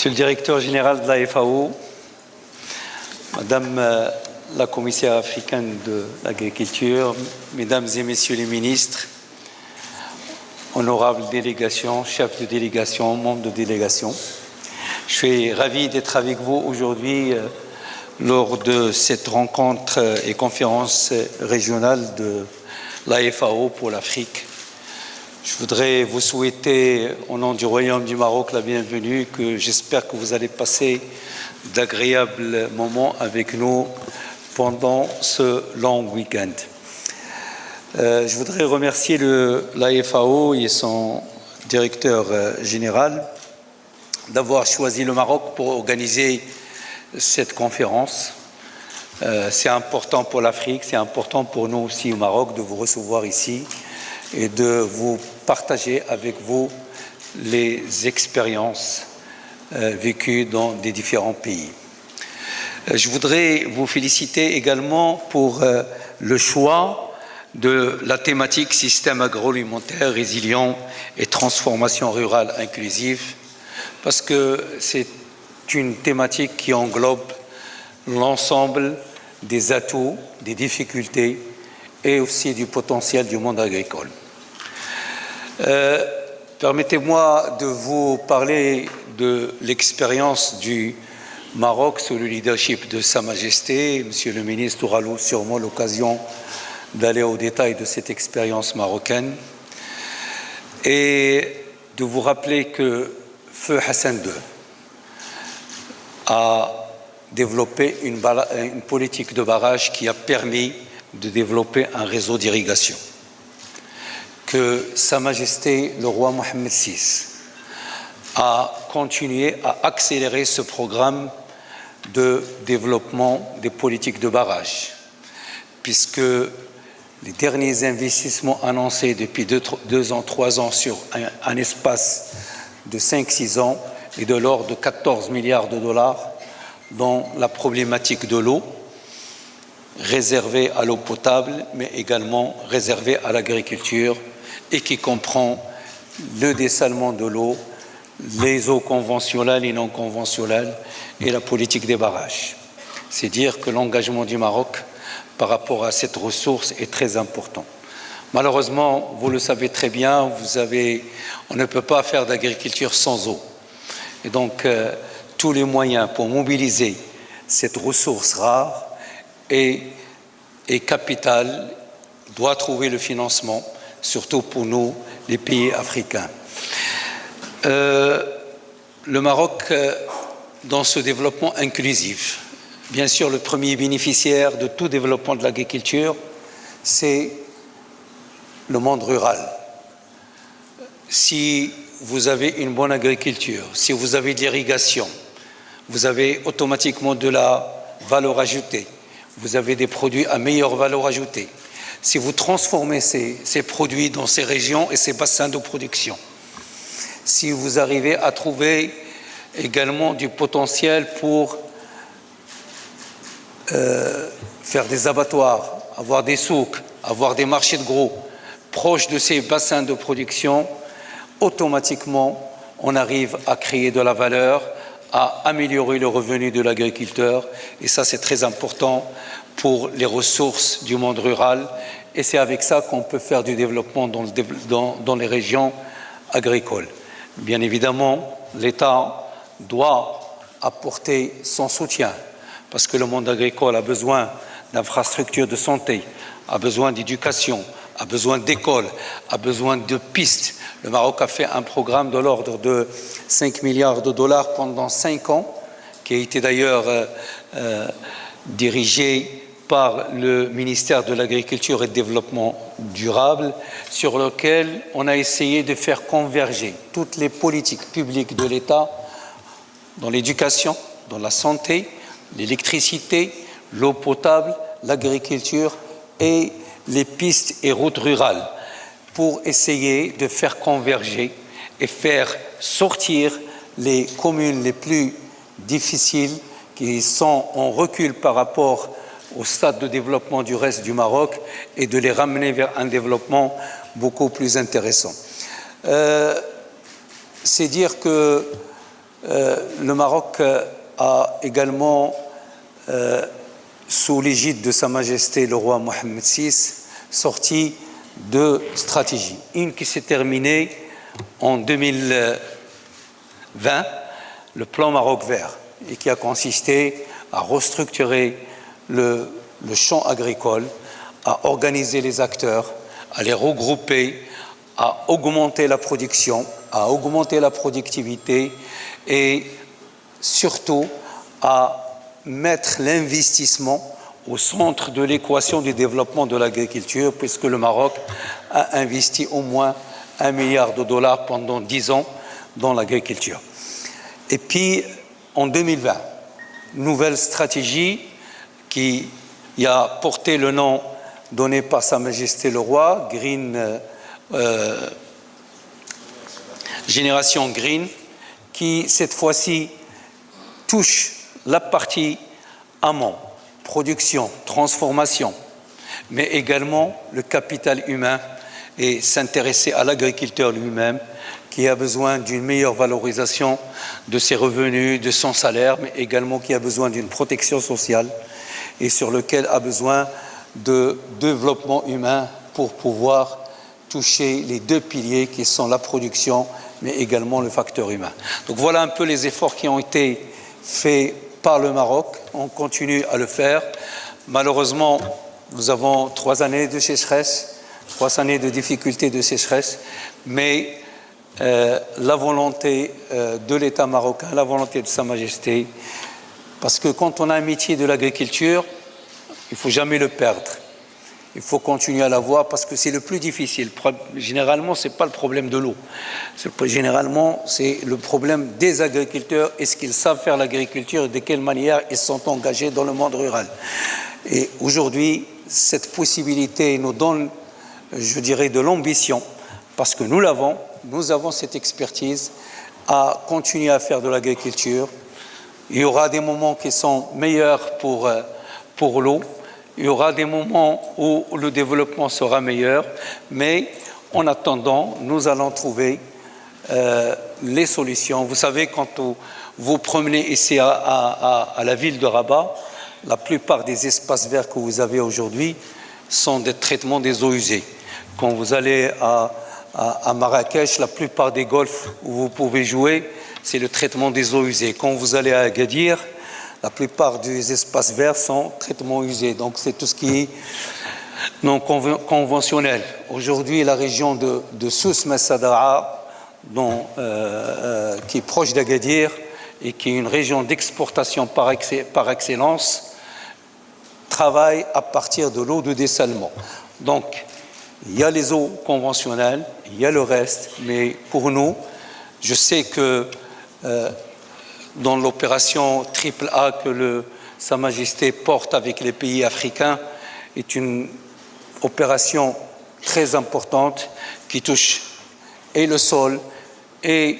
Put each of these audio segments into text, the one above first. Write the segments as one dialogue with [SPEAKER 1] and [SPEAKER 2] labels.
[SPEAKER 1] Monsieur le directeur général de la FAO, Madame la commissaire africaine de l'agriculture, Mesdames et Messieurs les ministres, honorables délégations, chefs de délégation, membres de délégation, je suis ravi d'être avec vous aujourd'hui lors de cette rencontre et conférence régionale de la FAO pour l'Afrique. Je voudrais vous souhaiter, au nom du Royaume du Maroc, la bienvenue, que j'espère que vous allez passer d'agréables moments avec nous pendant ce long week-end. Je voudrais remercier la FAO et son directeur général d'avoir choisi le Maroc pour organiser cette conférence. C'est important pour l'Afrique, c'est important pour nous aussi au Maroc de vous recevoir ici et de vous partager avec vous les expériences vécues dans des différents pays. Je voudrais vous féliciter également pour le choix de la thématique système agroalimentaire résilient et transformation rurale inclusive, parce que c'est une thématique qui englobe l'ensemble des atouts, des difficultés et aussi du potentiel du monde agricole. Permettez-moi de vous parler de l'expérience du Maroc sous le leadership de Sa Majesté. Monsieur le ministre aura sûrement l'occasion d'aller au détail de cette expérience marocaine et de vous rappeler que Feu Hassan II a développé une politique de barrage qui a permis de développer un réseau d'irrigation, que Sa Majesté le roi Mohammed VI a continué à accélérer ce programme de développement des politiques de barrage, puisque les derniers investissements annoncés depuis 2 ans, 3 ans sur un espace de 5-6 ans est de l'ordre de 14 milliards de dollars dans la problématique de l'eau, réservée à l'eau potable, mais également réservée à l'agriculture et qui comprend le dessalement de l'eau, les eaux conventionnelles et non conventionnelles et la politique des barrages. C'est dire que l'engagement du Maroc par rapport à cette ressource est très important. Malheureusement, vous le savez très bien, on ne peut pas faire d'agriculture sans eau. Et donc, tous les moyens pour mobiliser cette ressource rare et capitale doivent trouver le financement, surtout pour nous, les pays africains. Le Maroc, dans ce développement inclusif, bien sûr, le premier bénéficiaire de tout développement de l'agriculture, c'est le monde rural. Si vous avez une bonne agriculture, si vous avez de l'irrigation, vous avez automatiquement de la valeur ajoutée, vous avez des produits à meilleure valeur ajoutée. Si vous transformez ces produits dans ces régions et ces bassins de production, si vous arrivez à trouver également du potentiel pour faire des abattoirs, avoir des souks, avoir des marchés de gros proches de ces bassins de production, automatiquement, on arrive à créer de la valeur, à améliorer le revenu de l'agriculteur. Et ça, c'est très important pour les ressources du monde rural. Et c'est avec ça qu'on peut faire du développement dans les régions agricoles. Bien évidemment, l'État doit apporter son soutien parce que le monde agricole a besoin d'infrastructures de santé, a besoin d'éducation, a besoin d'écoles, a besoin de pistes. Le Maroc a fait un programme de l'ordre de 5 milliards de dollars pendant 5 ans, qui a été d'ailleurs dirigé par le ministère de l'Agriculture et du Développement durable, sur lequel on a essayé de faire converger toutes les politiques publiques de l'État dans l'éducation, dans la santé, l'électricité, l'eau potable, l'agriculture et les pistes et routes rurales pour essayer de faire converger et faire sortir les communes les plus difficiles qui sont en recul par rapport au stade de développement du reste du Maroc et de les ramener vers un développement beaucoup plus intéressant. C'est dire que le Maroc a également, sous l'égide de Sa Majesté le roi Mohammed VI, sorti deux stratégies. Une qui s'est terminée en 2020, le plan Maroc vert, et qui a consisté à restructurer le champ agricole, à organiser les acteurs, à les regrouper, à augmenter la production, à augmenter la productivité et surtout à mettre l'investissement au centre de l'équation du développement de l'agriculture, puisque le Maroc a investi au moins $1 milliard pendant 10 ans dans l'agriculture. Et puis, en 2020, nouvelle stratégie qui a porté le nom donné par Sa Majesté le Roi, Génération Green, qui cette fois-ci touche la partie amont, production, transformation, mais également le capital humain et s'intéresser à l'agriculteur lui-même qui a besoin d'une meilleure valorisation de ses revenus, de son salaire, mais également qui a besoin d'une protection sociale et sur lequel a besoin de développement humain pour pouvoir toucher les deux piliers qui sont la production, mais également le facteur humain. Donc voilà un peu les efforts qui ont été faits par le Maroc. On continue à le faire. Malheureusement, nous avons 3 années de sécheresse, 3 années de difficultés de sécheresse, mais la volonté de l'État marocain, la volonté de Sa Majesté, parce que quand on a un métier de l'agriculture, il ne faut jamais le perdre. Il faut continuer à l'avoir parce que c'est le plus difficile. Généralement, ce n'est pas le problème de l'eau. Généralement, c'est le problème des agriculteurs. Est-ce qu'ils savent faire l'agriculture et de quelle manière ils sont engagés dans le monde rural? Et aujourd'hui, cette possibilité nous donne, je dirais, de l'ambition parce que nous avons cette expertise à continuer à faire de l'agriculture. Il y aura des moments qui sont meilleurs pour l'eau. Il y aura des moments où le développement sera meilleur, mais en attendant, nous allons trouver les solutions. Vous savez, quand vous promenez ici à la ville de Rabat, la plupart des espaces verts que vous avez aujourd'hui sont des traitements des eaux usées. Quand vous allez à Marrakech, la plupart des golfs où vous pouvez jouer, c'est le traitement des eaux usées. Quand vous allez à Agadir, la plupart des espaces verts sont traitements usés. Donc, c'est tout ce qui est non conventionnel. Aujourd'hui, la région de Souss Messadaa, qui est proche d'Agadir et qui est une région d'exportation par excellence, travaille à partir de l'eau de dessalement. Donc, il y a les eaux conventionnelles, il y a le reste, mais pour nous, je sais que dans l'opération AAA que Sa Majesté porte avec les pays africains est une opération très importante qui touche et le sol et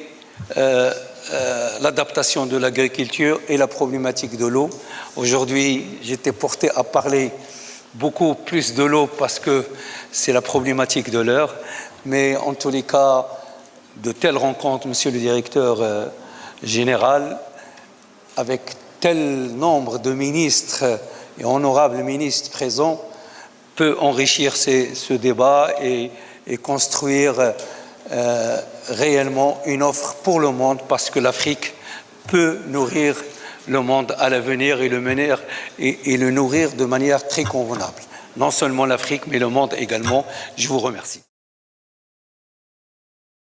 [SPEAKER 1] l'adaptation de l'agriculture et la problématique de l'eau. Aujourd'hui, j'étais porté à parler beaucoup plus de l'eau parce que c'est la problématique de l'heure, mais en tous les cas, de telles rencontres, Monsieur le Directeur général, avec tel nombre de ministres et honorables ministres présents, peut enrichir ce débat et construire réellement une offre pour le monde, parce que l'Afrique peut nourrir le monde à l'avenir et le nourrir de manière très convenable. Non seulement l'Afrique, mais le monde également. Je vous remercie.